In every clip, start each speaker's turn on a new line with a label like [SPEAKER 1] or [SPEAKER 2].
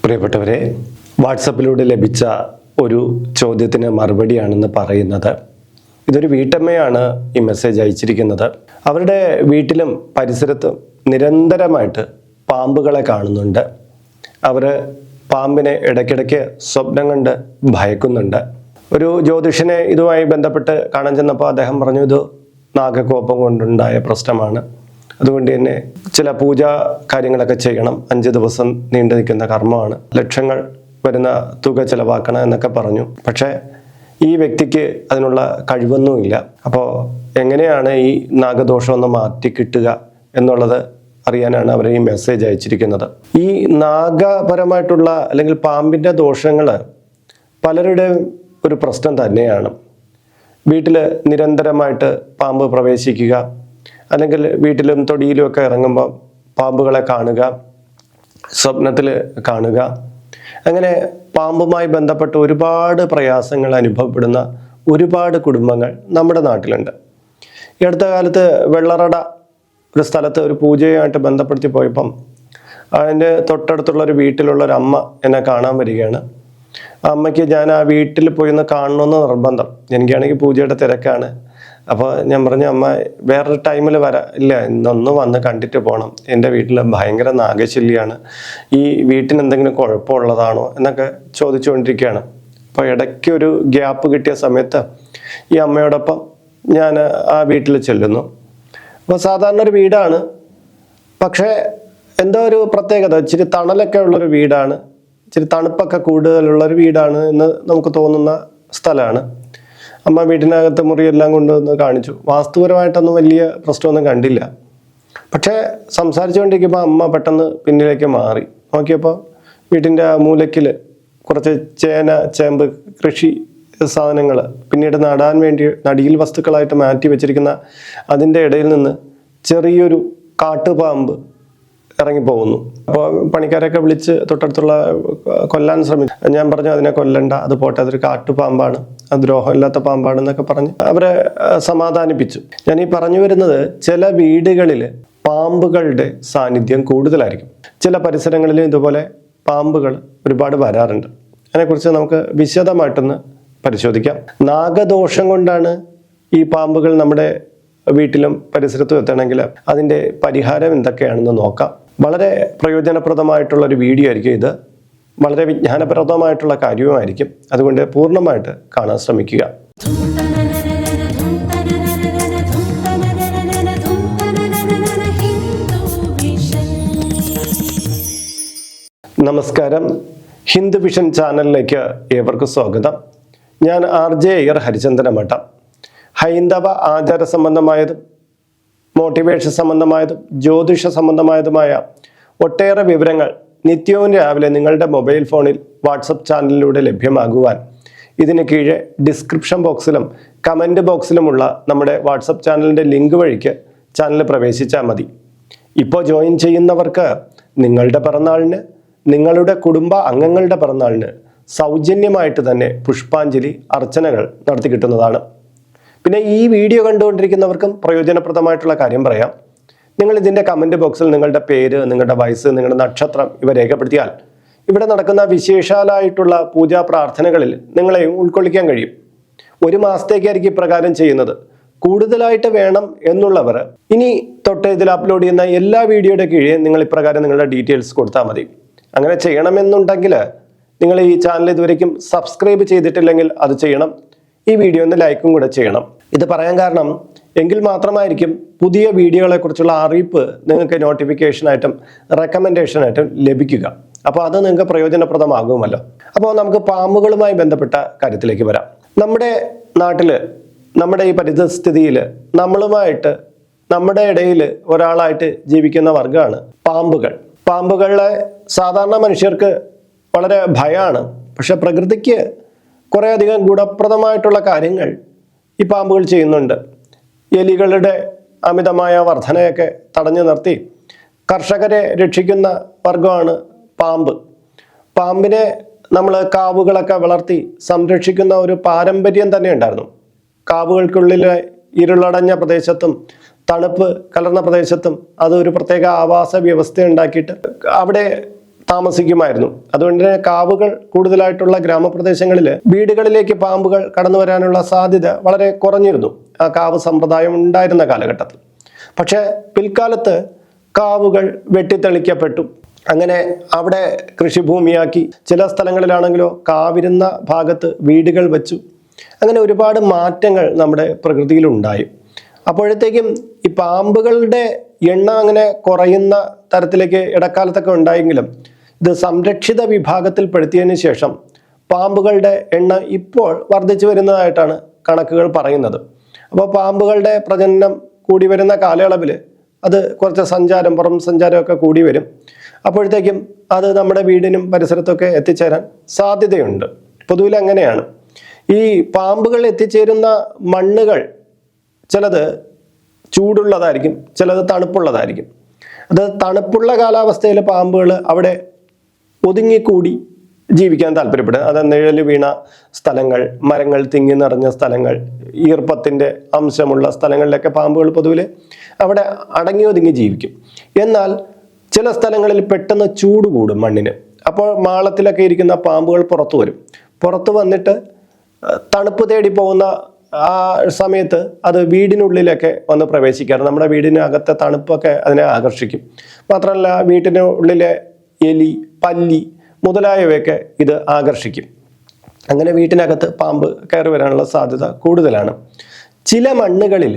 [SPEAKER 1] പ്രിയപ്പെട്ടവരെ, വാട്സപ്പിലൂടെ ലഭിച്ച ഒരു ചോദ്യത്തിന് മറുപടിയാണെന്ന് പറയുന്നത്. ഇതൊരു വീട്ടമ്മയാണ് ഈ മെസ്സേജ് അയച്ചിരിക്കുന്നത്. അവരുടെ വീട്ടിലും പരിസരത്തും നിരന്തരമായിട്ട് പാമ്പുകളെ കാണുന്നുണ്ട്. അവർ പാമ്പിനെ ഇടയ്ക്കിടയ്ക്ക് സ്വപ്നം കണ്ട് ഭയക്കുന്നുണ്ട്. ഒരു ജ്യോതിഷനെ ഇതുമായി ബന്ധപ്പെട്ട് കാണാൻ ചെന്നപ്പോൾ അദ്ദേഹം പറഞ്ഞു, ഇത് നാഗകോപം കൊണ്ടുണ്ടായ പ്രശ്നമാണ്, അതുകൊണ്ട് തന്നെ ചില പൂജാ കാര്യങ്ങളൊക്കെ ചെയ്യണം, 5 ദിവസം നീണ്ടു നിൽക്കുന്ന കർമ്മമാണ്, ലക്ഷങ്ങൾ വരുന്ന തുക ചിലവാക്കണം എന്നൊക്കെ പറഞ്ഞു. പക്ഷേ ഈ വ്യക്തിക്ക് അതിനുള്ള കഴിവൊന്നുമില്ല. അപ്പോൾ എങ്ങനെയാണ് ഈ നാഗദോഷം ഒന്ന് മാറ്റി കിട്ടുക എന്നുള്ളത് അറിയാനാണ് അവർ ഈ മെസ്സേജ് അയച്ചിരിക്കുന്നത്. ഈ നാഗപരമായിട്ടുള്ള അല്ലെങ്കിൽ പാമ്പിൻ്റെ ദോഷങ്ങൾ പലരുടെയും ഒരു പ്രശ്നം തന്നെയാണ്. വീട്ടിൽ നിരന്തരമായിട്ട് പാമ്പ് പ്രവേശിക്കുക, അല്ലെങ്കിൽ വീട്ടിലും തൊടിയിലും ഒക്കെ ഇറങ്ങുമ്പോൾ പാമ്പുകളെ കാണുക, സ്വപ്നത്തിൽ കാണുക, അങ്ങനെ പാമ്പുമായി ബന്ധപ്പെട്ട് ഒരുപാട് പ്രയാസങ്ങൾ അനുഭവപ്പെടുന്ന ഒരുപാട് കുടുംബങ്ങൾ നമ്മുടെ നാട്ടിലുണ്ട്. ഈ അടുത്ത കാലത്ത് വെള്ളറട ഒരു സ്ഥലത്ത് ഒരു പൂജയുമായിട്ട് ബന്ധപ്പെടുത്തി പോയപ്പം അതിൻ്റെ തൊട്ടടുത്തുള്ള ഒരു വീട്ടിലുള്ള ഒരു അമ്മ എന്നെ കാണാൻ വരികയാണ്. ആ അമ്മയ്ക്ക് ഞാൻ ആ വീട്ടിൽ പോയി ഒന്ന് കാണണമെന്ന് നിർബന്ധം. എനിക്കാണെങ്കിൽ പൂജയുടെ തിരക്കാണ്. അപ്പോൾ ഞാൻ പറഞ്ഞു, അമ്മ വേറൊരു ടൈമിൽ വരാം. ഇല്ല, ഇന്നൊന്ന് വന്ന് കണ്ടിട്ട് പോകണം, എൻ്റെ വീട്ടിൽ ഭയങ്കര നാഗശല്യാണ്, ഈ വീട്ടിന് എന്തെങ്കിലും കുഴപ്പമുള്ളതാണോ എന്നൊക്കെ ചോദിച്ചുകൊണ്ടിരിക്കുകയാണ്. അപ്പോൾ ഇടയ്ക്ക് ഒരു ഗ്യാപ്പ് കിട്ടിയ സമയത്ത് ഈ അമ്മയോടൊപ്പം ഞാൻ ആ വീട്ടിൽ ചെല്ലുന്നു. അപ്പോൾ സാധാരണ ഒരു വീടാണ്, പക്ഷേ എന്തോ ഒരു പ്രത്യേകത, ഇച്ചിരി തണലൊക്കെ ഉള്ളൊരു വീടാണ്, ഇച്ചിരി തണുപ്പൊക്കെ കൂടുതലുള്ളൊരു വീടാണ് എന്ന് നമുക്ക് തോന്നുന്ന സ്ഥലമാണ്. അമ്മ വീട്ടിനകത്ത് മുറിയെല്ലാം കൊണ്ടുവന്ന് കാണിച്ചു. വാസ്തുപരമായിട്ടൊന്നും വലിയ പ്രശ്നമൊന്നും കണ്ടില്ല. പക്ഷേ സംസാരിച്ചുകൊണ്ടിരിക്കുമ്പോൾ അമ്മ പെട്ടെന്ന് പിന്നിലേക്ക് മാറി നോക്കിയപ്പോൾ വീട്ടിൻ്റെ ആ മൂലയ്ക്കിൽ കുറച്ച് ചേന, ചേമ്പ്, കൃഷി സാധനങ്ങൾ പിന്നീട് നടാൻ വേണ്ടി നടിയിൽ വസ്തുക്കളായിട്ട് മാറ്റി വെച്ചിരിക്കുന്ന അതിൻ്റെ ഇടയിൽ നിന്ന് ചെറിയൊരു കാട്ടുപാമ്പ് ഇറങ്ങിപ്പോകുന്നു. അപ്പോൾ പണിക്കാരൊക്കെ വിളിച്ച് തൊട്ടടുത്തുള്ള കൊല്ലാൻ ശ്രമിച്ചു. ഞാൻ പറഞ്ഞു, അതിനെ കൊല്ലണ്ട, അത് പോട്ടെ, അതൊരു കാട്ടുപാമ്പാണ്, അത് ദ്രോഹമില്ലാത്ത പാമ്പാണെന്നൊക്കെ പറഞ്ഞ് അവരെ സമാധാനിപ്പിച്ചു. ഞാൻ ഈ പറഞ്ഞു വരുന്നത്, ചില വീടുകളിൽ പാമ്പുകളുടെ സാന്നിധ്യം കൂടുതലായിരിക്കും. ചില പരിസരങ്ങളിൽ ഇതുപോലെ പാമ്പുകൾ ഒരുപാട് വരാറുണ്ട്. അതിനെക്കുറിച്ച് നമുക്ക് വിശദമായിട്ടൊന്ന് പരിശോധിക്കാം. നാഗദോഷം കൊണ്ടാണ് ഈ പാമ്പുകൾ നമ്മുടെ വീട്ടിലും പരിസരത്തും എത്തണമെങ്കിൽ അതിൻ്റെ പരിഹാരം എന്തൊക്കെയാണെന്ന് നോക്കാം. വളരെ പ്രയോജനപ്രദമായിട്ടുള്ള ഒരു വീഡിയോ ആയിരിക്കും ഇത്. വളരെ വിജ്ഞാനപ്രദമായിട്ടുള്ള കാര്യവുമായിരിക്കും. അതുകൊണ്ട് പൂർണ്ണമായിട്ട് കാണാൻ ശ്രമിക്കുക. നമസ്കാരം, ഹിന്ദു വിഷൻ ചാനലിലേക്ക് ഏവർക്കും സ്വാഗതം. ഞാൻ RJ അയ്യർ ഹരിചന്ദനമഠം. ഹൈന്ദവ ആചാര സംബന്ധമായതും മോട്ടിവേഷൻ സംബന്ധമായതും ജ്യോതിഷ സംബന്ധമായതുമായ ഒട്ടേറെ വിവരങ്ങൾ നിത്യവും രാവിലെ നിങ്ങളുടെ മൊബൈൽ ഫോണിൽ വാട്സപ്പ് ചാനലിലൂടെ ലഭ്യമാകുവാൻ ഇതിന് കീഴെ ഡിസ്ക്രിപ്ഷൻ ബോക്സിലും കമൻറ്റ് ബോക്സിലുമുള്ള നമ്മുടെ വാട്സപ്പ് ചാനലിൻ്റെ ലിങ്ക് വഴിക്ക് ചാനൽ പ്രവേശിച്ചാൽ മതി. ഇപ്പോൾ ജോയിൻ ചെയ്യുന്നവർക്ക് നിങ്ങളുടെ പിറന്നാളിന്, നിങ്ങളുടെ കുടുംബ അംഗങ്ങളുടെ പിറന്നാളിന് സൗജന്യമായിട്ട് തന്നെ പുഷ്പാഞ്ജലി അർച്ചനകൾ നടത്തി കിട്ടുന്നതാണ്. പിന്നെ ഈ വീഡിയോ കണ്ടുകൊണ്ടിരിക്കുന്നവർക്കും പ്രയോജനപ്രദമായിട്ടുള്ള കാര്യം പറയാം. നിങ്ങൾ ഇതിൻ്റെ കമൻറ്റ് ബോക്സിൽ നിങ്ങളുടെ പേര്, നിങ്ങളുടെ വയസ്സ്, നിങ്ങളുടെ നക്ഷത്രം ഇവ രേഖപ്പെടുത്തിയാൽ ഇവിടെ നടക്കുന്ന വിശേഷാലായിട്ടുള്ള പൂജാ പ്രാർത്ഥനകളിൽ നിങ്ങളെയും ഉൾക്കൊള്ളിക്കാൻ കഴിയും. 1 മാസത്തേക്കായിരിക്കും ഇപ്രകാരം ചെയ്യുന്നത്. കൂടുതലായിട്ട് വേണം എന്നുള്ളവർ ഇനി തൊട്ട് ഇതിൽ അപ്ലോഡ് ചെയ്യുന്ന എല്ലാ വീഡിയോയുടെ കീഴേ നിങ്ങൾ ഇപ്രകാരം നിങ്ങളുടെ ഡീറ്റെയിൽസ് കൊടുത്താൽ മതി. അങ്ങനെ ചെയ്യണമെന്നുണ്ടെങ്കിൽ നിങ്ങൾ ഈ ചാനൽ ഇതുവരേക്കും സബ്സ്ക്രൈബ് ചെയ്തിട്ടില്ലെങ്കിൽ അത് ചെയ്യണം. ഈ വീഡിയോ ഒന്ന് ലൈക്കും കൂടെ ചെയ്യണം. ഇത് പറയാൻ കാരണം, എങ്കിൽ മാത്രമായിരിക്കും പുതിയ വീഡിയോകളെ കുറിച്ചുള്ള അറിയിപ്പ് നിങ്ങൾക്ക് നോട്ടിഫിക്കേഷനായിട്ടും റെക്കമെൻഡേഷനായിട്ടും ലഭിക്കുക. അപ്പോൾ അത് നിങ്ങൾക്ക് പ്രയോജനപ്രദമാകുമല്ലോ. അപ്പോൾ നമുക്ക് പാമ്പുകളുമായി ബന്ധപ്പെട്ട കാര്യത്തിലേക്ക് വരാം. നമ്മുടെ നാട്ടിൽ, നമ്മുടെ ഈ പരിതസ്ഥിതിയിൽ നമ്മളുമായിട്ട്, നമ്മുടെ ഇടയിൽ ഒരാളായിട്ട് ജീവിക്കുന്ന വർഗ്ഗമാണ് പാമ്പുകൾ. പാമ്പുകളെ സാധാരണ മനുഷ്യർക്ക് വളരെ ഭയമാണ്. പക്ഷെ പ്രകൃതിക്ക് കുറേയധികം ഗുണപ്രദമായിട്ടുള്ള കാര്യങ്ങൾ ഈ പാമ്പുകൾ ചെയ്യുന്നുണ്ട്. എലികളുടെ അമിതമായ വർധനയൊക്കെ തടഞ്ഞു നിർത്തി കർഷകരെ രക്ഷിക്കുന്ന വർഗമാണ് പാമ്പ്. പാമ്പിനെ നമ്മൾ കാവുകളൊക്കെ വളർത്തി സംരക്ഷിക്കുന്ന ഒരു പാരമ്പര്യം തന്നെ ഉണ്ടായിരുന്നു. കാവുകൾക്കുള്ളിലെ ഇരുളടഞ്ഞ പ്രദേശത്തും തണുപ്പ് കലർന്ന പ്രദേശത്തും അത് ഒരു പ്രത്യേക ആവാസ വ്യവസ്ഥ ഉണ്ടാക്കിയിട്ട് അവിടെ താമസിക്കുമായിരുന്നു. അതുകൊണ്ട് തന്നെ കാവുകൾ കൂടുതലായിട്ടുള്ള ഗ്രാമപ്രദേശങ്ങളിൽ വീടുകളിലേക്ക് പാമ്പുകൾ കടന്നു വരാനുള്ള സാധ്യത വളരെ കുറഞ്ഞിരുന്നു ആ കാവ് സമ്പ്രദായം ഉണ്ടായിരുന്ന കാലഘട്ടത്തിൽ. പക്ഷേ പിൽക്കാലത്ത് കാവുകൾ വെട്ടിത്തെളിക്കപ്പെട്ടു. അങ്ങനെ അവിടെ കൃഷിഭൂമിയാക്കി. ചില സ്ഥലങ്ങളിലാണെങ്കിലോ കാവിരുന്ന ഭാഗത്ത് വീടുകൾ വെച്ചു. അങ്ങനെ ഒരുപാട് മാറ്റങ്ങൾ നമ്മുടെ പ്രകൃതിയിലുണ്ടായി. അപ്പോഴത്തേക്കും ഈ പാമ്പുകളുടെ എണ്ണം അങ്ങനെ കുറയുന്ന തരത്തിലേക്ക് ഇടക്കാലത്തൊക്കെ ഉണ്ടായെങ്കിലും ഇത് സംരക്ഷിത വിഭാഗത്തിൽ പെടുത്തിയതിന് ശേഷം പാമ്പുകളുടെ എണ്ണം ഇപ്പോൾ വർദ്ധിച്ചു വരുന്നതായിട്ടാണ് കണക്കുകൾ പറയുന്നത്. അപ്പോൾ പാമ്പുകളുടെ പ്രജനനം കൂടി വരുന്ന കാലയളവിൽ അത് കുറച്ച് പുറം സഞ്ചാരമൊക്കെ കൂടി വരും. അപ്പോഴത്തേക്കും അത് നമ്മുടെ വീടിനും പരിസരത്തൊക്കെ എത്തിച്ചേരാൻ സാധ്യതയുണ്ട്. പൊതുവിൽ അങ്ങനെയാണ്. ഈ പാമ്പുകൾ എത്തിച്ചേരുന്ന മണ്ണുകൾ ചിലത് ചൂടുള്ളതായിരിക്കും, ചിലത് തണുപ്പുള്ളതായിരിക്കും. അത് തണുപ്പുള്ള കാലാവസ്ഥയിൽ പാമ്പുകൾ അവിടെ ഒതുങ്ങിക്കൂടി ജീവിക്കാൻ താല്പര്യപ്പെടുക. അത് നിഴൽ വീണ സ്ഥലങ്ങൾ, മരങ്ങൾ തിങ്ങി നിറഞ്ഞ സ്ഥലങ്ങൾ, ഈർപ്പത്തിൻ്റെ അംശമുള്ള സ്ഥലങ്ങളിലൊക്കെ പാമ്പുകൾ പൊതുവിൽ അവിടെ അടങ്ങി ഒതുങ്ങി ജീവിക്കും. എന്നാൽ ചില സ്ഥലങ്ങളിൽ പെട്ടെന്ന് ചൂട് കൂടും മണ്ണിന്. അപ്പോൾ മാളത്തിലൊക്കെ ഇരിക്കുന്ന പാമ്പുകൾ പുറത്തു വരും. പുറത്തു വന്നിട്ട് തണുപ്പ് തേടി പോകുന്ന ആ സമയത്ത് അത് വീടിനുള്ളിലൊക്കെ വന്ന് പ്രവേശിക്കാറ്. നമ്മുടെ വീടിനകത്തെ തണുപ്പൊക്കെ അതിനെ ആകർഷിക്കും. മാത്രമല്ല വീട്ടിനുള്ളിലെ എലി, പല്ലി മുതലായവയൊക്കെ ഇത് ആകർഷിക്കും. അങ്ങനെ വീട്ടിനകത്ത് പാമ്പ് കയറി വരാനുള്ള സാധ്യത കൂടുതലാണ്. ചില മണ്ണുകളിൽ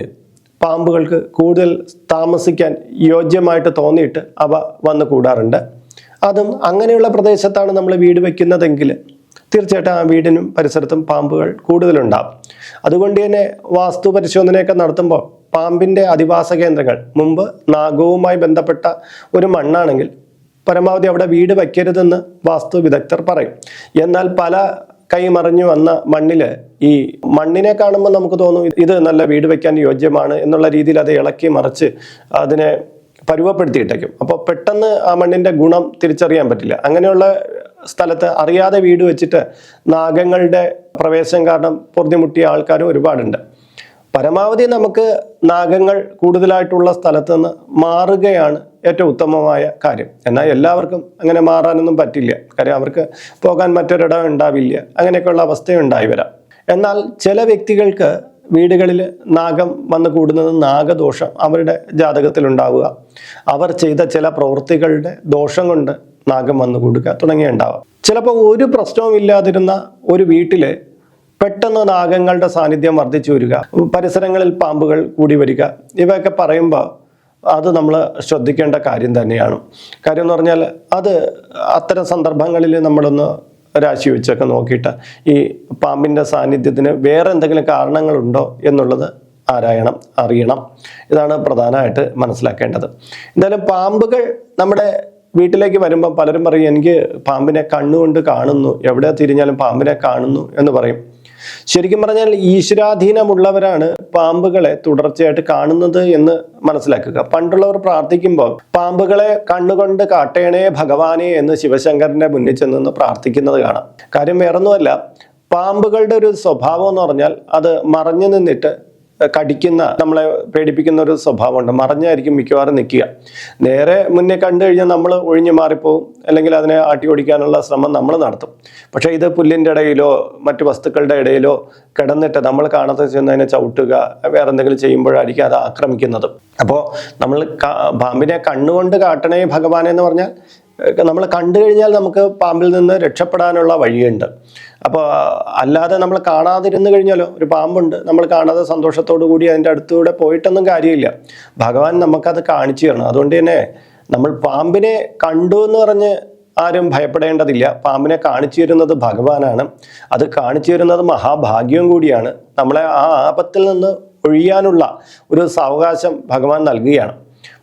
[SPEAKER 1] പാമ്പുകൾക്ക് കൂടുതൽ താമസിക്കാൻ യോജ്യമായിട്ട് തോന്നിയിട്ട് അവ വന്ന് കൂടാറുണ്ട്. അതും അങ്ങനെയുള്ള പ്രദേശത്താണ് നമ്മൾ വീട് വയ്ക്കുന്നതെങ്കിൽ തീർച്ചയായിട്ടും ആ വീടിനും പരിസരത്തും പാമ്പുകൾ കൂടുതലുണ്ടാകും. അതുകൊണ്ട് തന്നെ വാസ്തു പരിശോധനയൊക്കെ നടത്തുമ്പോൾ പാമ്പിൻ്റെ അധിവാസ കേന്ദ്രങ്ങൾ മുമ്പ് നാഗവുമായി ബന്ധപ്പെട്ട ഒരു മണ്ണാണെങ്കിൽ പരമാവധി അവിടെ വീട് വയ്ക്കരുതെന്ന് വാസ്തു വിദഗ്ധർ പറയും. എന്നാൽ പല കൈമറിഞ്ഞു വന്ന മണ്ണിൽ ഈ മണ്ണിനെ കാണുമ്പോൾ നമുക്ക് തോന്നും ഇത് നല്ല വീട് വയ്ക്കാൻ യോജ്യമാണ് എന്നുള്ള രീതിയിൽ അത് ഇളക്കി മറിച്ച് അതിനെ പരുവപ്പെടുത്തിയിട്ടേക്കും. അപ്പോൾ പെട്ടെന്ന് ആ മണ്ണിൻ്റെ ഗുണം തിരിച്ചറിയാൻ പറ്റില്ല. അങ്ങനെയുള്ള സ്ഥലത്ത് അറിയാതെ വീട് വെച്ചിട്ട് നാഗങ്ങളുടെ പ്രവേശം കാരണം പൊറുതിമുട്ടിയ ആൾക്കാരും ഒരുപാടുണ്ട്. പരമാവധി നമുക്ക് നാഗങ്ങൾ കൂടുതലായിട്ടുള്ള സ്ഥലത്ത് നിന്ന് മാറുകയാണ് ഏറ്റവും ഉത്തമമായ കാര്യം. എന്നാൽ എല്ലാവർക്കും അങ്ങനെ മാറാനൊന്നും പറ്റില്ല. കാര്യം അവർക്ക് പോകാൻ മറ്റൊരിടം ഉണ്ടാവില്ല. അങ്ങനെയൊക്കെയുള്ള അവസ്ഥയുണ്ടായി വരാം. എന്നാൽ ചില വ്യക്തികൾക്ക് വീടുകളിൽ നാഗം വന്ന് കൂടുന്നത് നാഗദോഷം അവരുടെ ജാതകത്തിലുണ്ടാവുക, അവർ ചെയ്ത ചില പ്രവൃത്തികളുടെ ദോഷം കൊണ്ട് നാഗം വന്നു കൂടുക തുടങ്ങിയ ഉണ്ടാവാം. ചിലപ്പോൾ ഒരു പ്രശ്നവും ഇല്ലാതിരുന്ന ഒരു വീട്ടിൽ പെട്ടെന്ന് നാഗങ്ങളുടെ സാന്നിധ്യം വർദ്ധിച്ചു വരിക, പരിസരങ്ങളിൽ പാമ്പുകൾ കൂടി വരിക, ഇവയൊക്കെ പറയുമ്പോൾ അത് നമ്മൾ ശ്രദ്ധിക്കേണ്ട കാര്യം തന്നെയാണ്. കാര്യം എന്ന് പറഞ്ഞാൽ അത് അത്തരം സന്ദർഭങ്ങളിൽ നമ്മളൊന്ന് രാശി വെച്ചൊക്കെ നോക്കിയിട്ട് ഈ പാമ്പിൻ്റെ സാന്നിധ്യത്തിന് വേറെ എന്തെങ്കിലും കാരണങ്ങളുണ്ടോ എന്നുള്ളത് ആരായണം, അറിയണം. ഇതാണ് പ്രധാനമായിട്ട് മനസ്സിലാക്കേണ്ടത്. എന്തായാലും പാമ്പുകൾ നമ്മുടെ വീട്ടിലേക്ക് വരുമ്പോൾ പലരും പറയും എനിക്ക് പാമ്പിനെ കണ്ണുകൊണ്ട് കാണുന്നു, എവിടെ തിരിഞ്ഞാലും പാമ്പിനെ കാണുന്നു എന്ന് പറയും. ശരിക്കും പറഞ്ഞാൽ ഈശ്വരാധീനമുള്ളവരാണ് പാമ്പുകളെ തുടർച്ചയായിട്ട് കാണുന്നത് എന്ന് മനസ്സിലാക്കുക. പണ്ടുള്ളവർ പ്രാർത്ഥിക്കുമ്പോൾ പാമ്പുകളെ കണ്ണുകൊണ്ട് കാട്ടേണേ ഭഗവാനെ എന്ന് ശിവശങ്കരന്റെ മുന്നിൽ ചെന്ന് പ്രാർത്ഥിക്കുന്നത് കാണാം. കാര്യം വേറൊന്നുമല്ല, പാമ്പുകളുടെ ഒരു സ്വഭാവം എന്ന് പറഞ്ഞാൽ അത് മറഞ്ഞു നിന്നിട്ട് കടിക്കുന്ന, നമ്മളെ പേടിപ്പിക്കുന്ന ഒരു സ്വഭാവമുണ്ട്. മറഞ്ഞായിരിക്കും മിക്കവാറും നിൽക്കുക. നേരെ മുന്നേ കണ്ടു കഴിഞ്ഞാൽ നമ്മൾ ഒഴിഞ്ഞു മാറിപ്പോവും, അല്ലെങ്കിൽ അതിനെ ആട്ടി ഓടിക്കാനുള്ള ശ്രമം നമ്മൾ നടത്തും. പക്ഷേ ഇത് പുല്ലിൻ്റെ ഇടയിലോ മറ്റു വസ്തുക്കളുടെ ഇടയിലോ കിടന്നിട്ട് നമ്മൾ കാണാതെ ചെന്ന് അതിനെ ചവിട്ടുക, വേറെ എന്തെങ്കിലും ചെയ്യുമ്പോഴായിരിക്കും അത് ആക്രമിക്കുന്നത്. അപ്പോൾ നമ്മൾ പാമ്പിനെ കണ്ണുകൊണ്ട് കാട്ടണേ ഭഗവാനെ എന്ന് പറഞ്ഞാൽ നമ്മൾ കണ്ടു കഴിഞ്ഞാൽ നമുക്ക് പാമ്പിൽ നിന്ന് രക്ഷപ്പെടാനുള്ള വഴിയുണ്ട്. അപ്പോൾ അല്ലാതെ നമ്മൾ കാണാതിരുന്നു കഴിഞ്ഞാലോ, ഒരു പാമ്പുണ്ട് നമ്മൾ കാണാതെ സന്തോഷത്തോടു കൂടി അതിൻ്റെ അടുത്തൂടെ പോയിട്ടൊന്നും കാര്യമില്ല. ഭഗവാൻ നമുക്കത് കാണിച്ചു തരണം. അതുകൊണ്ട് തന്നെ നമ്മൾ പാമ്പിനെ കണ്ടു എന്ന് പറഞ്ഞ് ആരും ഭയപ്പെടേണ്ടതില്ല. പാമ്പിനെ കാണിച്ചു തരുന്നത് ഭഗവാനാണ്. അത് കാണിച്ചു തരുന്നത് മഹാഭാഗ്യവും കൂടിയാണ്. നമ്മളെ ആ ആപത്തിൽ നിന്ന് ഒഴിയാനുള്ള ഒരു സാവകാശം ഭഗവാൻ നൽകുകയാണ്.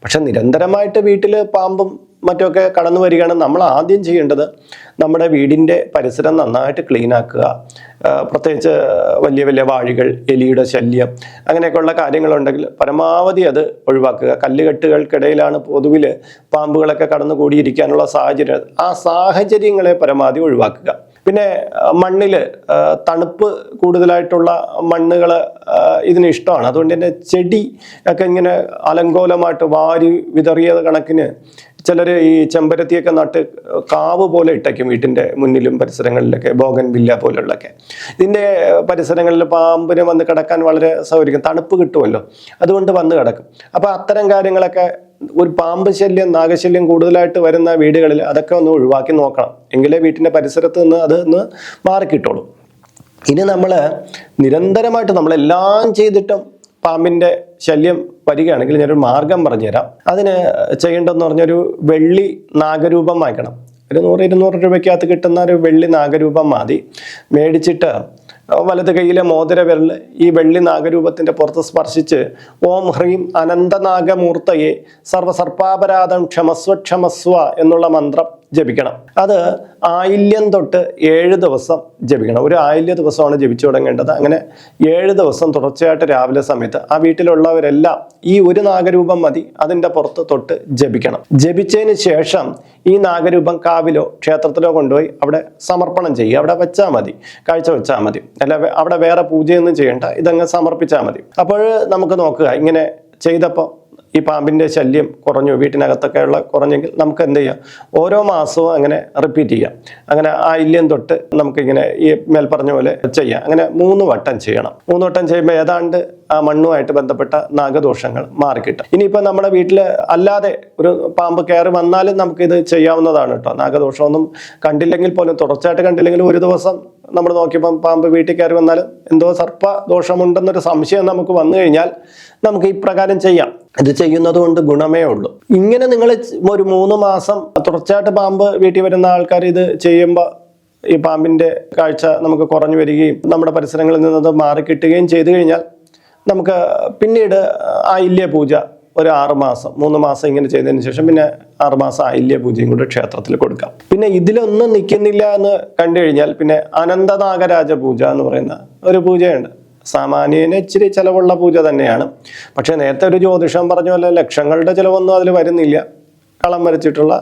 [SPEAKER 1] പക്ഷെ നിരന്തരമായിട്ട് വീട്ടിൽ പാമ്പും മറ്റൊക്കെ കടന്നു വരികയാണ്. നമ്മൾ ആദ്യം ചെയ്യേണ്ടത് നമ്മുടെ വീടിൻ്റെ പരിസരം നന്നായിട്ട് ക്ലീൻ ആക്കുക. പ്രത്യേകിച്ച് വലിയ വലിയ വാഴികൾ, എലിയുടെ ശല്യം, അങ്ങനെയൊക്കെയുള്ള കാര്യങ്ങളുണ്ടെങ്കിൽ പരമാവധി അത് ഒഴിവാക്കുക. കല്ലുകെട്ടുകൾക്കിടയിലാണ് പൊതുവിൽ പാമ്പുകളൊക്കെ കടന്നു കൂടിയിരിക്കാനുള്ള സാഹചര്യം. ആ സാഹചര്യങ്ങളെ പരമാവധി ഒഴിവാക്കുക. പിന്നെ മണ്ണിൽ തണുപ്പ് കൂടുതലായിട്ടുള്ള മണ്ണുകൾ ഇതിന് ഇഷ്ടമാണ്. അതുകൊണ്ട് തന്നെ ചെടി ഒക്കെ ഇങ്ങനെ അലങ്കോലമായിട്ട് വാരി വിതറിയ കണക്കിന് ചിലർ ഈ ചെമ്പരത്തിയൊക്കെ നട്ട് കാവ് പോലെ ഇട്ടേക്കും വീട്ടിൻ്റെ മുന്നിലും പരിസരങ്ങളിലൊക്കെ, ബോഗൻവില്ല പോലുള്ളൊക്കെ. ഇതിൻ്റെ പരിസരങ്ങളിൽ പാമ്പിന് വന്ന് കിടക്കാൻ വളരെ സൗകര്യം, തണുപ്പ് കിട്ടുമല്ലോ, അതുകൊണ്ട് വന്ന് കിടക്കും. അപ്പോൾ അത്തരം കാര്യങ്ങളൊക്കെ, ഒരു പാമ്പ് ശല്യം, നാഗശല്യം കൂടുതലായിട്ട് വരുന്ന വീടുകളിൽ അതൊക്കെ ഒന്ന് ഒഴിവാക്കി നോക്കണം. എങ്കിലേ വീട്ടിൻ്റെ പരിസരത്ത് നിന്ന് അത് ഒന്ന് മാറിക്കിട്ടുള്ളൂ. ഇനി നമ്മൾ നിരന്തരമായിട്ട് നമ്മളെല്ലാം ചെയ്തിട്ടും പാമ്പിൻ്റെ ശല്യം വരികയാണെങ്കിൽ ഞാനൊരു മാർഗം പറഞ്ഞുതരാം. അതിന് ചെയ്യേണ്ടതെന്ന് പറഞ്ഞൊരു വെള്ളി നാഗരൂപം വാങ്ങിക്കണം. ഒരു 100-200 രൂപയ്ക്കകത്ത് കിട്ടുന്ന ഒരു വെള്ളി നാഗരൂപം മതി. മേടിച്ചിട്ട് വലത് കൈയിലെ മോതിര വിരൽ ഈ വെള്ളി നാഗരൂപത്തിൻ്റെ പുറത്ത് സ്പർശിച്ച് ഓം ഹ്രീം അനന്തനാഗമൂർത്തയെ സർവസർപ്പാപരാധം ക്ഷമസ്വ ക്ഷമസ്വ എന്നുള്ള മന്ത്രം ജപിക്കണം. അത് ആയില്യം തൊട്ട് 7 ദിവസം ജപിക്കണം. ഒരു ആയില്യ ദിവസമാണ് ജപിച്ചു തുടങ്ങേണ്ടത്. അങ്ങനെ 7 ദിവസം തുടർച്ചയായിട്ട് രാവിലെ സമയത്ത് ആ വീട്ടിലുള്ളവരെല്ലാം ഈ ഒരു നാഗരൂപം മതി, അതിൻ്റെ പുറത്ത് തൊട്ട് ജപിക്കണം. ജപിച്ചതിന് ശേഷം ഈ നാഗരൂപം കാവിലോ ക്ഷേത്രത്തിലോ കൊണ്ടുപോയി അവിടെ സമർപ്പണം ചെയ്യുക. അവിടെ വെച്ചാൽ മതി, കാഴ്ച വെച്ചാൽ മതി. അല്ല അവിടെ വേറെ പൂജയൊന്നും ചെയ്യേണ്ട, ഇതങ്ങ് സമർപ്പിച്ചാൽ മതി. അപ്പോൾ നമുക്ക് നോക്കുക, ഇങ്ങനെ ചെയ്തപ്പോൾ ഈ പാമ്പിൻ്റെ ശല്യം കുറഞ്ഞു, വീട്ടിനകത്തൊക്കെയുള്ള കുറഞ്ഞെങ്കിൽ നമുക്ക് എന്ത് ചെയ്യാം, ഓരോ മാസവും അങ്ങനെ റിപ്പീറ്റ് ചെയ്യാം. അങ്ങനെ ആയില്യം തൊട്ട് നമുക്കിങ്ങനെ ഈ മേൽപ്പറഞ്ഞ പോലെ ചെയ്യാം. അങ്ങനെ 3 വട്ടം ചെയ്യണം. 3 വട്ടം ചെയ്യുമ്പോൾ ഏതാണ്ട് ആ മണ്ണുമായിട്ട് ബന്ധപ്പെട്ട നാഗദോഷങ്ങൾ മാറിക്കിട്ടും. ഇനിയിപ്പോൾ നമ്മുടെ വീട്ടിൽ അല്ലാതെ ഒരു പാമ്പ് കയറി വന്നാലും നമുക്കിത് ചെയ്യാവുന്നതാണ് കേട്ടോ. നാഗദോഷമൊന്നും കണ്ടില്ലെങ്കിൽ പോലും, തുടർച്ചയായിട്ട് കണ്ടില്ലെങ്കിലും ഒരു ദിവസം നമ്മൾ നോക്കിയപ്പം പാമ്പ് വീട്ടിൽ കയറി വന്നാലും എന്തോ സർപ്പ ദോഷമുണ്ടെന്നൊരു സംശയം നമുക്ക് വന്നു കഴിഞ്ഞാൽ നമുക്ക് ഈ പ്രകാരം ചെയ്യാം. ഇത് ചെയ്യുന്നത് കൊണ്ട് ഗുണമേ ഉള്ളൂ. ഇങ്ങനെ നിങ്ങൾ ഒരു 3 മാസം തുടർച്ചയായിട്ട് പാമ്പ് വീട്ടിൽ വരുന്ന ആൾക്കാർ ഇത് ചെയ്യുമ്പോൾ ഈ പാമ്പിൻ്റെ കാഴ്ച നമുക്ക് കുറഞ്ഞു വരികയും നമ്മുടെ പരിസരങ്ങളിൽ നിന്നത് മാറിക്കിട്ടുകയും ചെയ്തു കഴിഞ്ഞാൽ നമുക്ക് പിന്നീട് ആയില്യ പൂജ ഒരു 6 മാസം 3 മാസം ഇങ്ങനെ ചെയ്തതിന് ശേഷം പിന്നെ 6 മാസം ആയില്യ പൂജയും കൂടെ ക്ഷേത്രത്തിൽ കൊടുക്കാം. പിന്നെ ഇതിലൊന്നും നിൽക്കുന്നില്ല എന്ന് കണ്ടു കഴിഞ്ഞാൽ പിന്നെ അനന്തനാഗരാജ പൂജ എന്ന് പറയുന്ന ഒരു പൂജയുണ്ട്. സാമാന്യേന ഇച്ചിരി ചിലവുള്ള പൂജ തന്നെയാണ്. പക്ഷേ നേരത്തെ ഒരു ജ്യോതിഷം പറഞ്ഞ പോലെ ലക്ഷങ്ങളുടെ ചിലവൊന്നും അതിൽ വരുന്നില്ല. കളം വരച്ചിട്ടുള്ള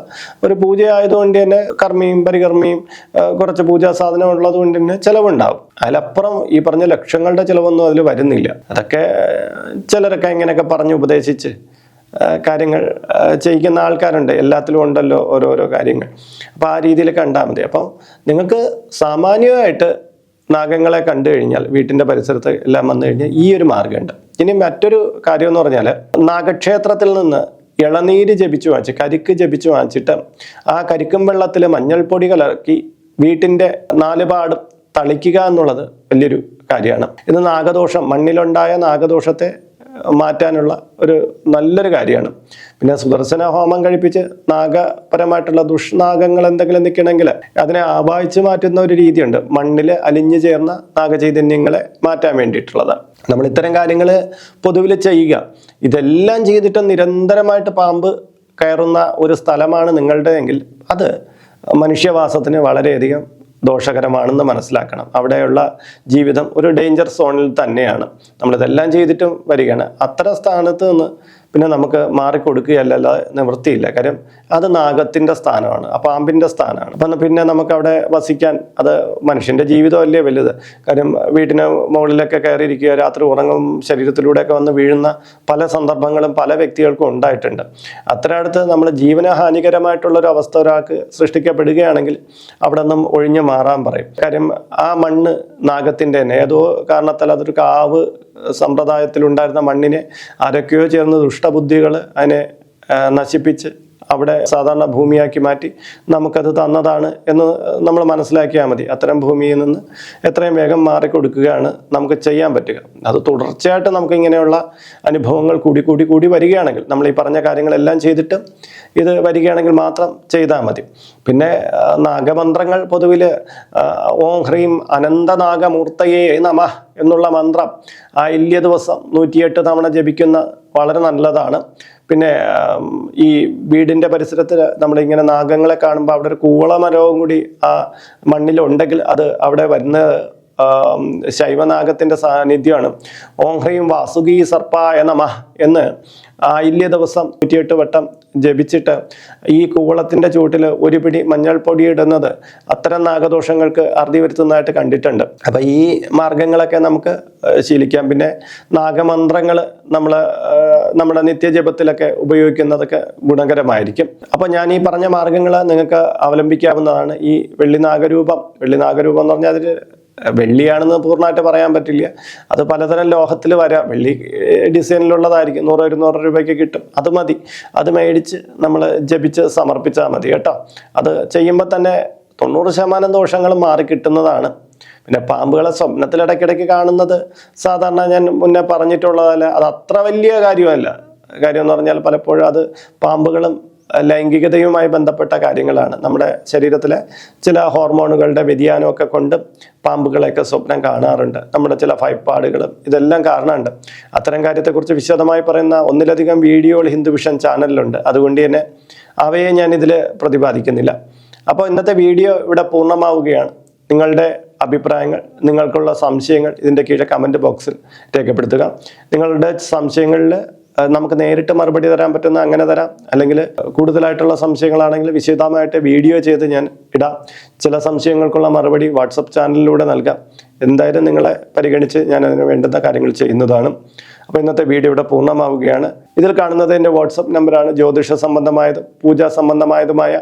[SPEAKER 1] ഒരു പൂജ ആയതുകൊണ്ട് തന്നെ കർമ്മിയും പരികർമ്മിയും കുറച്ച് പൂജാ സാധനം ഉള്ളത് കൊണ്ട് തന്നെ ചിലവുണ്ടാവും. അതിലപ്പുറം ഈ പറഞ്ഞ ലക്ഷങ്ങളുടെ ചിലവൊന്നും അതിൽ വരുന്നില്ല. അതൊക്കെ ചിലരൊക്കെ ഇങ്ങനെയൊക്കെ പറഞ്ഞ് ഉപദേശിച്ച് കാര്യങ്ങൾ ചെയ്യിക്കുന്ന ആൾക്കാരുണ്ട്. എല്ലാത്തിലും ഉണ്ടല്ലോ ഓരോരോ കാര്യങ്ങൾ. അപ്പോൾ ആ രീതിയിൽ കണ്ടാൽ മതി. അപ്പം നിങ്ങൾക്ക് സാമാന്യമായിട്ട് നാഗങ്ങളെ കണ്ടു കഴിഞ്ഞാൽ വീട്ടിൻ്റെ പരിസരത്ത് എല്ലാം വന്നു കഴിഞ്ഞാൽ ഈ ഒരു മാർഗ്ഗമുണ്ട്. ഇനി മറ്റൊരു കാര്യം എന്ന് പറഞ്ഞാൽ, നാഗക്ഷേത്രത്തിൽ നിന്ന് ഇളനീര് ജപിച്ചു വാങ്ങിച്ച്, കരിക്ക് ജപിച്ചു വാങ്ങിച്ചിട്ട് ആ കരിക്കും വെള്ളത്തിൽ മഞ്ഞൾപ്പൊടി കലർക്കി വീട്ടിൻ്റെ 4 പാടും തളിക്കുക എന്നുള്ളത് വലിയൊരു കാര്യമാണ്. ഇത് നാഗദോഷം, മണ്ണിലുണ്ടായ നാഗദോഷത്തെ മാറ്റാനുള്ള ഒരു നല്ലൊരു കാര്യമാണ്. പിന്നെ സുദർശന ഹോമം കഴിപ്പിച്ച് നാഗപരമായിട്ടുള്ള ദുഷ്നാഗങ്ങൾ എന്തെങ്കിലും നിൽക്കണമെങ്കിൽ അതിനെ ആവാഹിച്ച് മാറ്റുന്ന ഒരു രീതിയുണ്ട്. മണ്ണിൽ അലിഞ്ഞു ചേർന്ന നാഗചൈതന്യങ്ങളെ മാറ്റാൻ വേണ്ടിയിട്ടുള്ളതാണ്. നമ്മൾ ഇത്തരം കാര്യങ്ങൾ പൊതുവിൽ ചെയ്യുക. ഇതെല്ലാം ചെയ്തിട്ട് നിരന്തരമായിട്ട് പാമ്പ് കയറുന്ന ഒരു സ്ഥലമാണ് നിങ്ങളുടെ എങ്കിൽ അത് മനുഷ്യവാസത്തിന് വളരെയധികം ദോഷകരമാണെന്ന് മനസ്സിലാക്കണം. അവിടെയുള്ള ജീവിതം ഒരു ഡേഞ്ചർ സോണിൽ തന്നെയാണ്. നമ്മളിതെല്ലാം ചെയ്തിട്ടും വരികയാണ്. അത്തരം സ്ഥാനത്ത് നിന്ന് പിന്നെ നമുക്ക് മാറിക്കൊടുക്കുകയല്ല, നിവൃത്തിയില്ല. കാര്യം അത് നാഗത്തിൻ്റെ സ്ഥാനമാണ്, ആ പാമ്പിൻ്റെ സ്ഥാനമാണ്. അപ്പം പിന്നെ നമുക്ക് അവിടെ വസിക്കാൻ, അത് മനുഷ്യൻ്റെ ജീവിതമല്ലേ വലുത്. കാര്യം വീട്ടിന് മുകളിലൊക്കെ കയറിയിരിക്കുക, രാത്രി ഉറങ്ങും, ശരീരത്തിലൂടെയൊക്കെ വന്ന് വീഴുന്ന പല സന്ദർഭങ്ങളും പല വ്യക്തികൾക്കും ഉണ്ടായിട്ടുണ്ട്. അത്തരടുത്ത് നമ്മൾ ജീവനഹാനികരമായിട്ടുള്ളൊരു അവസ്ഥ ഒരാൾക്ക് സൃഷ്ടിക്കപ്പെടുകയാണെങ്കിൽ അവിടെ നിന്നും ഒഴിഞ്ഞു മാറാൻ പറയും. കാര്യം ആ മണ്ണ് നാഗത്തിൻ്റെ തന്നെ ഏതോ കാരണത്താൽ അതൊരു കാവ് സമ്പ്രദായത്തിലുണ്ടായിരുന്ന മണ്ണിനെ ആരൊക്കെയോ ചേർന്ന് ദുഷ്ടബുദ്ധികൾ അതിനെ നശിപ്പിച്ച് അവിടെ സാധാരണ ഭൂമിയാക്കി മാറ്റി നമുക്കത് തന്നതാണ് എന്ന് നമ്മൾ മനസ്സിലാക്കിയാൽ മതി. അത്തരം ഭൂമിയിൽ നിന്ന് എത്രയും വേഗം മാറിക്കൊടുക്കുകയാണ് നമുക്ക് ചെയ്യാൻ പറ്റുക. അത് തുടർച്ചയായിട്ട് നമുക്ക് ഇങ്ങനെയുള്ള അനുഭവങ്ങൾ കൂടി വരികയാണെങ്കിൽ, നമ്മൾ ഈ പറഞ്ഞ കാര്യങ്ങളെല്ലാം ചെയ്തിട്ട് ഇത് വരികയാണെങ്കിൽ മാത്രം ചെയ്താൽ മതി. പിന്നെ നാഗമന്ത്രങ്ങൾ പൊതുവിൽ ഓം ഹ്രീം അനന്തനാഗമൂർത്തയേ നമഃ എന്നുള്ള മന്ത്രം ആയില്യ ദിവസം 108 തവണ ജപിക്കുന്ന വളരെ നല്ലതാണ്. പിന്നെ ഈ വീടിൻ്റെ പരിസരത്ത് നമ്മളിങ്ങനെ നാഗങ്ങളെ കാണുമ്പോൾ അവിടെ ഒരു കൂവളമരവും കൂടി ആ മണ്ണിലുണ്ടെങ്കിൽ അത് അവിടെ വരുന്ന ശൈവനാഗത്തിൻ്റെ സാന്നിധ്യമാണ്. ഓം ഹ്രീം വാസുകി സർപ്പായ നമഃ എന്ന് ആയില്യ ദിവസം 108 വട്ടം ജപിച്ചിട്ട് ഈ കൂവളത്തിൻ്റെ ചൂട്ടിൽ ഒരു പിടി മഞ്ഞൾപ്പൊടി ഇടുന്നത് അത്തരം നാഗദോഷങ്ങൾക്ക് അറുതി വരുത്തുന്നതായിട്ട് കണ്ടിട്ടുണ്ട്. അപ്പം ഈ മാർഗങ്ങളൊക്കെ നമുക്ക് ശീലിക്കാം. പിന്നെ നാഗമന്ത്രങ്ങൾ നമ്മുടെ നിത്യജപത്തിലൊക്കെ ഉപയോഗിക്കുന്നതൊക്കെ ഗുണകരമായിരിക്കും. അപ്പോൾ ഞാൻ ഈ പറഞ്ഞ മാർഗങ്ങൾ നിങ്ങൾക്ക് അവലംബിക്കാവുന്നതാണ്. ഈ വെള്ളി നാഗരൂപം എന്ന് പറഞ്ഞാൽ അതിൽ വെള്ളിയാണെന്ന് പൂർണ്ണമായിട്ട് പറയാൻ പറ്റില്ല. അത് പലതരം ലോഹത്തിൽ വരാം. വെള്ളി ഡിസൈനിലുള്ളതായിരിക്കും. 100-200 രൂപയ്ക്ക് കിട്ടും. അത് മതി. അത് മേടിച്ച് നമ്മൾ ജപിച്ച് സമർപ്പിച്ചാൽ മതി കേട്ടോ. അത് ചെയ്യുമ്പോൾ തന്നെ 90% ദോഷങ്ങളും മാറി കിട്ടുന്നതാണ്. പിന്നെ പാമ്പുകളെ സ്വപ്നത്തിൽ ഇടയ്ക്കിടയ്ക്ക് കാണുന്നത് സാധാരണ ഞാൻ മുന്നേ പറഞ്ഞിട്ടുള്ളതല്ല, അത് അത്ര വലിയ കാര്യമല്ല. കാര്യം എന്ന് പറഞ്ഞാൽ പലപ്പോഴും അത് പാമ്പുകളും ലൈംഗികതയുമായി ബന്ധപ്പെട്ട കാര്യങ്ങളാണ്. നമ്മുടെ ശരീരത്തിലെ ചില ഹോർമോണുകളുടെ വ്യതിയാനമൊക്കെ കൊണ്ട് പാമ്പുകളെയൊക്കെ സ്വപ്നം കാണാറുണ്ട്. നമ്മുടെ ചില ഭയപ്പാടുകളും ഇതെല്ലാം കാരണമുണ്ട്. അത്തരം കാര്യത്തെക്കുറിച്ച് വിശദമായി പറയുന്ന ഒന്നിലധികം വീഡിയോകൾ ഹിന്ദു വിഷൻ ചാനലിലുണ്ട്. അതുകൊണ്ട് തന്നെ അവയെ ഞാൻ ഇതിൽ പ്രതിപാദിക്കുന്നില്ല. അപ്പോൾ ഇന്നത്തെ വീഡിയോ ഇവിടെ പൂർണ്ണമാവുകയാണ്. നിങ്ങളുടെ അഭിപ്രായങ്ങൾ, നിങ്ങൾക്കുള്ള സംശയങ്ങൾ ഇതിൻ്റെ കീഴെ കമൻറ്റ് ബോക്സിൽ രേഖപ്പെടുത്തുക. നിങ്ങളുടെ സംശയങ്ങളിൽ നമുക്ക് നേരിട്ട് മറുപടി തരാൻ പറ്റുന്ന അങ്ങനെ തരാം. അല്ലെങ്കിൽ കൂടുതലായിട്ടുള്ള സംശയങ്ങളാണെങ്കിൽ വിശദമായിട്ട് വീഡിയോ ചെയ്ത് ഞാൻ ഇടാം. ചില സംശയങ്ങൾക്കുള്ള മറുപടി വാട്സപ്പ് ചാനലിലൂടെ നൽകാം. എന്തായാലും നിങ്ങളെ പരിഗണിച്ച് ഞാൻ അതിന് വേണ്ടുന്ന കാര്യങ്ങൾ ചെയ്യുന്നതാണ്. അപ്പോൾ ഇന്നത്തെ വീഡിയോ ഇവിടെ പൂർണ്ണമാവുകയാണ്. ഇതിൽ കാണുന്നത് എൻ്റെ വാട്സപ്പ് നമ്പറാണ്. ജ്യോതിഷ സംബന്ധമായതും പൂജാ സംബന്ധമായതുമായ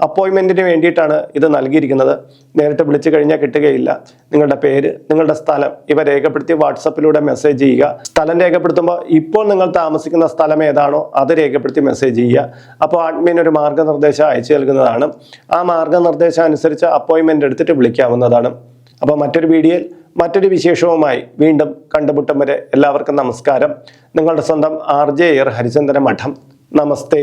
[SPEAKER 1] അപ്പോയിൻമെൻറ്റിന് വേണ്ടിയിട്ടാണ് ഇത് നൽകിയിരിക്കുന്നത്. നേരിട്ട് വിളിച്ചു കഴിഞ്ഞാൽ കിട്ടുകയില്ല. നിങ്ങളുടെ പേര്, നിങ്ങളുടെ സ്ഥലം ഇവ രേഖപ്പെടുത്തി വാട്സപ്പിലൂടെ മെസ്സേജ് ചെയ്യുക. സ്ഥലം രേഖപ്പെടുത്തുമ്പോൾ ഇപ്പോൾ നിങ്ങൾ താമസിക്കുന്ന സ്ഥലം ഏതാണോ അത് രേഖപ്പെടുത്തി മെസ്സേജ് ചെയ്യുക. അപ്പോൾ അഡ്മിൻ ഒരു മാർഗ്ഗനിർദ്ദേശം അയച്ചു നൽകുന്നതാണ്. ആ മാർഗ്ഗനിർദ്ദേശം അനുസരിച്ച് അപ്പോയിൻമെൻ്റ് എടുത്തിട്ട് വിളിക്കാവുന്നതാണ്. അപ്പോൾ മറ്റൊരു വീഡിയോയിൽ മറ്റൊരു വിശേഷവുമായി വീണ്ടും കണ്ടുമുട്ടും വരെ എല്ലാവർക്കും നമസ്കാരം. നിങ്ങളുടെ സ്വന്തം RJ ഹരിചന്ദ്ര മഠം. നമസ്തേ.